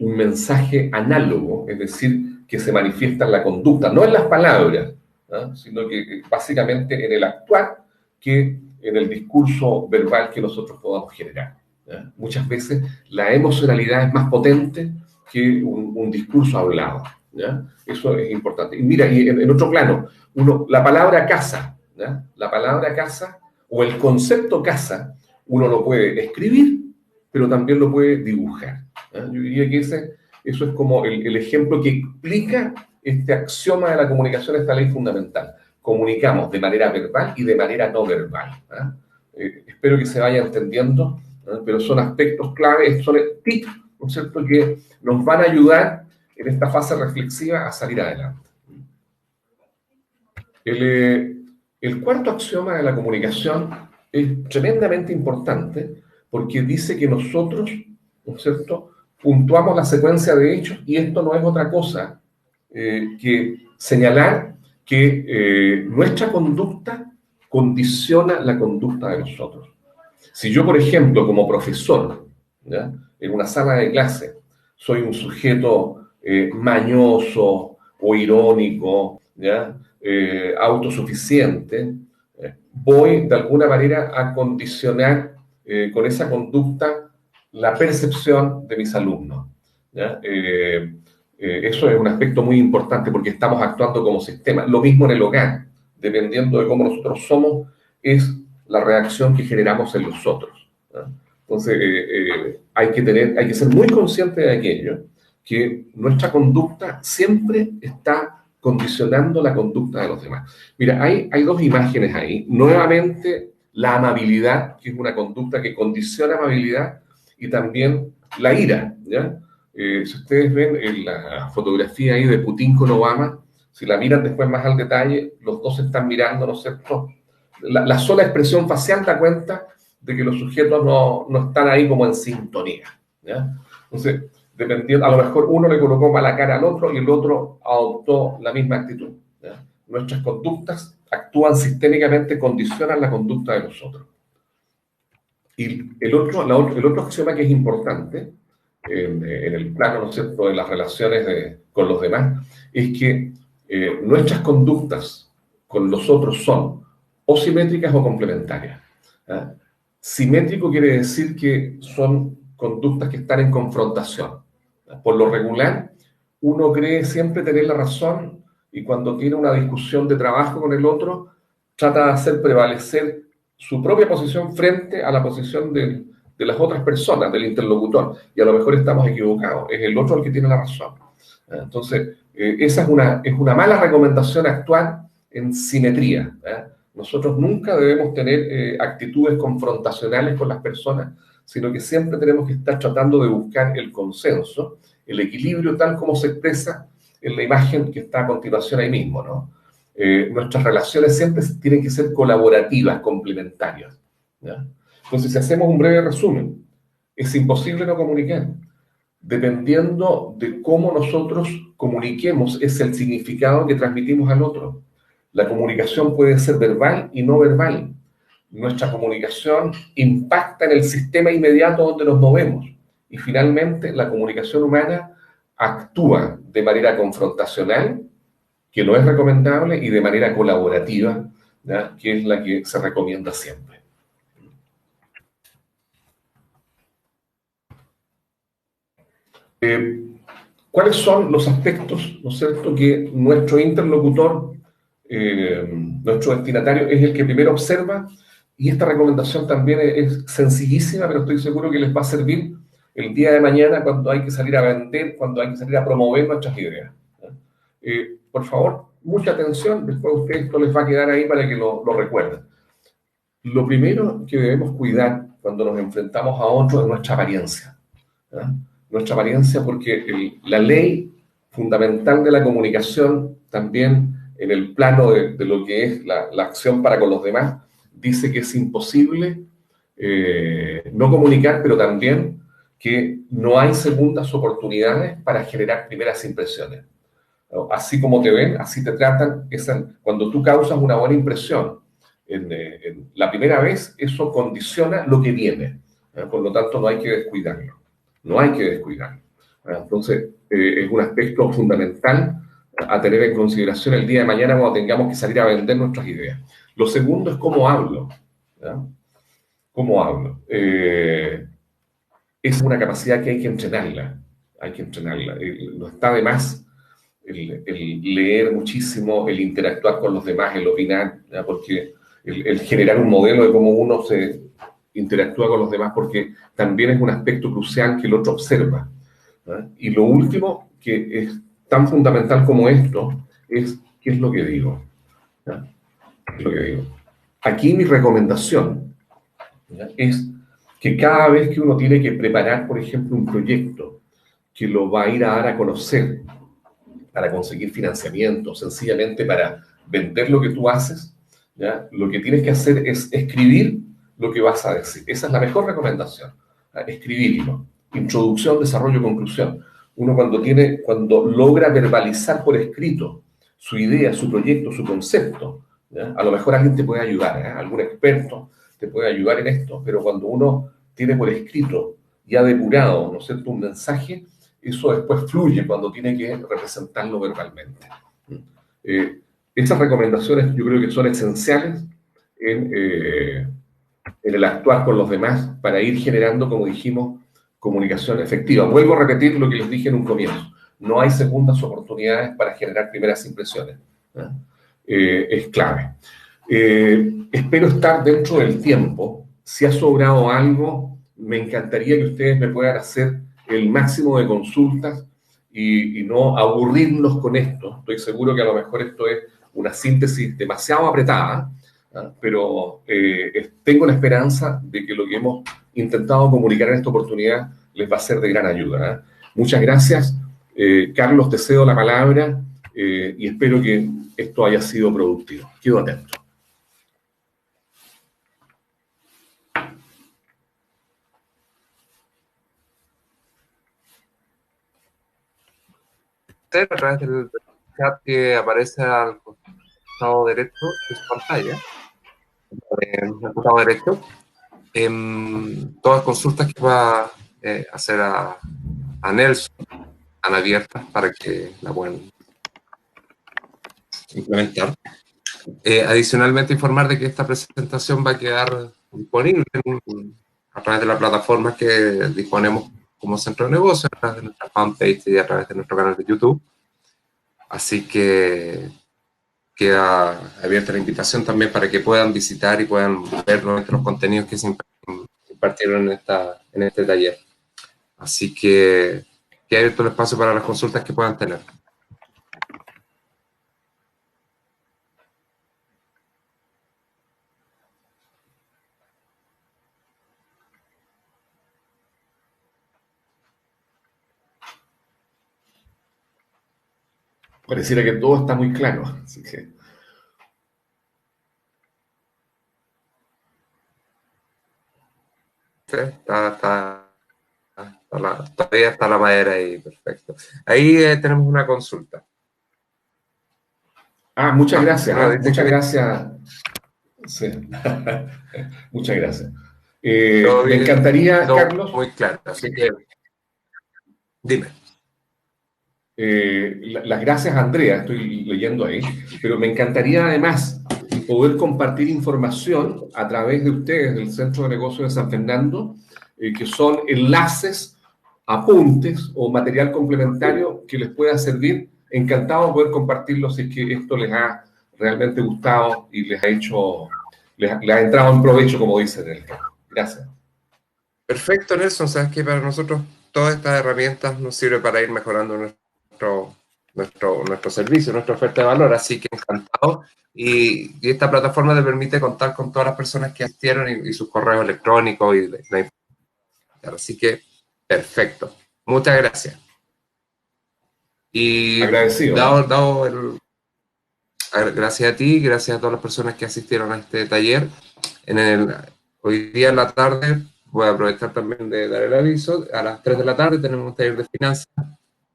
un mensaje análogo, es decir, que se manifiesta en la conducta, no en las palabras, ¿no? Sino que básicamente en el actuar, que en el discurso verbal que nosotros podamos generar, ¿ya? Muchas veces la emocionalidad es más potente que un discurso hablado, ¿ya? Eso es importante. Y mira, y en otro plano, la palabra casa, ¿ya? La palabra casa o el concepto casa, uno lo puede escribir, pero también lo puede dibujar, ¿ya? Yo diría que eso es como el ejemplo que explica este axioma de la comunicación, esta ley fundamental. Comunicamos de manera verbal y de manera no verbal, ¿ya? Espero que se vaya entendiendo, ¿ya? Pero son aspectos claves, son tips, ¿no es cierto?, que nos van a ayudar en esta fase reflexiva a salir adelante. El cuarto axioma de la comunicación es tremendamente importante porque dice que nosotros, ¿no es cierto?, puntuamos la secuencia de hechos y esto no es otra cosa que señalar que nuestra conducta condiciona la conducta de los otros. Si yo, por ejemplo, como profesor, ¿ya?, en una sala de clase, soy un sujeto mañoso o irónico, ¿ya?, autosuficiente, voy de alguna manera a condicionar con esa conducta la percepción de mis alumnos, ¿ya? Eso es un aspecto muy importante porque estamos actuando como sistema. Lo mismo en el hogar, dependiendo de cómo nosotros somos, es la reacción que generamos en los otros, ¿ya? Entonces, hay que ser muy consciente de aquello, que nuestra conducta siempre está condicionando la conducta de los demás. Mira, hay dos imágenes ahí. Nuevamente, la amabilidad, que es una conducta que condiciona amabilidad, y también la ira, ¿ya? Si ustedes ven en la fotografía ahí de Putin con Obama, si la miran después más al detalle, los dos se están mirando, ¿no es cierto? La sola expresión facial da cuenta de que los sujetos no están ahí como en sintonía, ¿ya? Entonces, dependiendo, a lo mejor uno le colocó mala cara al otro y el otro adoptó la misma actitud, ¿ya? Nuestras conductas actúan sistémicamente, condicionan la conducta de los otros. Y el otro axioma que es importante en el plano, ¿no es cierto?, de las relaciones con los demás, es que nuestras conductas con los otros son o simétricas o complementarias, ¿ya? Simétrico quiere decir que son conductas que están en confrontación. Por lo regular, uno cree siempre tener la razón y cuando tiene una discusión de trabajo con el otro, trata de hacer prevalecer su propia posición frente a la posición de las otras personas, del interlocutor. Y a lo mejor estamos equivocados, es el otro el que tiene la razón. Entonces, esa es una mala recomendación actuar en simetría, ¿eh? Nosotros nunca debemos tener actitudes confrontacionales con las personas, sino que siempre tenemos que estar tratando de buscar el consenso, el equilibrio tal como se expresa en la imagen que está a continuación ahí mismo, ¿no? Nuestras relaciones siempre tienen que ser colaborativas, complementarias, ¿ya? Entonces, si hacemos un breve resumen, es imposible no comunicar. Dependiendo de cómo nosotros comuniquemos, es el significado que transmitimos al otro. La comunicación puede ser verbal y no verbal. Nuestra comunicación impacta en el sistema inmediato donde nos movemos. Y finalmente, la comunicación humana actúa de manera confrontacional, que no es recomendable, y de manera colaborativa, ¿ya?, que es la que se recomienda siempre. ¿Cuáles son los aspectos, ¿no es cierto?, que nuestro interlocutor, nuestro destinatario, es el que primero observa? Y esta recomendación también es sencillísima, pero estoy seguro que les va a servir el día de mañana cuando hay que salir a vender, cuando hay que salir a promover nuestras ideas. Por favor, mucha atención, después a ustedes esto les va a quedar ahí para que lo recuerden. Lo primero que debemos cuidar cuando nos enfrentamos a otros es nuestra apariencia, ¿ya? Nuestra apariencia, porque la ley fundamental de la comunicación, también en el plano de lo que es la acción para con los demás, dice que es imposible no comunicar, pero también que no hay segundas oportunidades para generar primeras impresiones. Así como te ven, así te tratan. Cuando tú causas una buena impresión en la primera vez, eso condiciona lo que viene. Por lo tanto, no hay que descuidarlo. No hay que descuidarlo. Entonces, es un aspecto fundamental a tener en consideración el día de mañana cuando tengamos que salir a vender nuestras ideas. Lo segundo es cómo hablo. ¿Ya? ¿Cómo hablo? Es una capacidad que hay que entrenarla. Hay que entrenarla. No está de más el leer muchísimo, el interactuar con los demás, el opinar, ¿ya? Porque el generar un modelo de cómo uno se interactúa con los demás, porque también es un aspecto crucial que el otro observa. ¿Ya? Y lo último, que es tan fundamental como esto, es qué es lo que digo. ¿Ya? ¿Qué es lo que digo? Aquí mi recomendación, ¿ya? Es que cada vez que uno tiene que preparar, por ejemplo, un proyecto que lo va a ir a dar a conocer, para conseguir financiamiento, sencillamente para vender lo que tú haces, ¿ya? Lo que tienes que hacer es escribir lo que vas a decir. Esa es la mejor recomendación, ¿ya? Escribirlo. Introducción, desarrollo, conclusión. Uno cuando logra verbalizar por escrito su idea, su proyecto, su concepto, ¿ya? A lo mejor alguien te puede ayudar, ¿eh? Algún experto te puede ayudar en esto, pero cuando uno tiene por escrito ya depurado, ¿no es cierto?, un mensaje, eso después fluye cuando tiene que representarlo verbalmente. Estas recomendaciones yo creo que son esenciales en el actuar con los demás para ir generando, como dijimos, comunicación efectiva. Vuelvo a repetir lo que les dije en un comienzo. No hay segundas oportunidades para generar primeras impresiones. Es clave. Espero estar dentro del tiempo. Si ha sobrado algo, me encantaría que ustedes me puedan hacer el máximo de consultas y no aburrirnos con esto. Estoy seguro que a lo mejor esto es una síntesis demasiado apretada, pero tengo la esperanza de que lo que hemos intentado comunicar en esta oportunidad les va a ser de gran ayuda. Muchas gracias. Carlos, te cedo la palabra y espero que esto haya sido productivo. Quedo atento. A través del chat que aparece al costado derecho de su pantalla, al costado derecho, todas consultas que va a hacer a Nelson están abiertas para que la puedan implementar. Adicionalmente, informar de que esta presentación va a quedar disponible a través de la plataforma que disponemos como centro de negocio, a través de nuestra fanpage y a través de nuestro canal de YouTube. Así que queda abierta la invitación también para que puedan visitar y puedan ver nuestros contenidos que se impartieron en este taller. Así que queda abierto el espacio para las consultas que puedan tener. Pareciera que todo está muy claro, así que... Todavía está la madera ahí, perfecto. Ahí tenemos una consulta. Muchas gracias, no, muchas gracias. Sí. Muchas gracias. Me encantaría, Carlos... Muy claro, así que... Dime. Las gracias, Andrea, estoy leyendo ahí, pero me encantaría además poder compartir información a través de ustedes del Centro de Negocios de San Fernando, que son enlaces, apuntes o material complementario que les pueda servir. Encantado de poder compartirlo si es que esto les ha realmente gustado y les ha entrado en provecho, como dicen en el campo. Gracias. Perfecto, Nelson. Sabes que para nosotros todas estas herramientas nos sirven para ir mejorando nuestro servicio, nuestra oferta de valor, así que encantado. Y esta plataforma te permite contar con todas las personas que asistieron y sus correos electrónicos y la información. Así que, perfecto. Muchas gracias. Y agradecido. Gracias a ti, gracias a todas las personas que asistieron a este taller. Hoy día en la tarde, voy a aprovechar también de dar el aviso, a las 3 de la tarde tenemos un taller de finanzas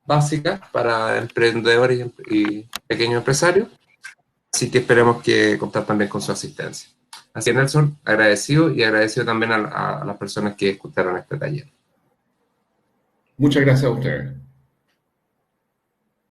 básicas para emprendedores y pequeños empresarios, así que esperemos que contar también con su asistencia. Así que Nelson, agradecido y agradecido también a las personas que escucharon este taller. Muchas gracias a ustedes.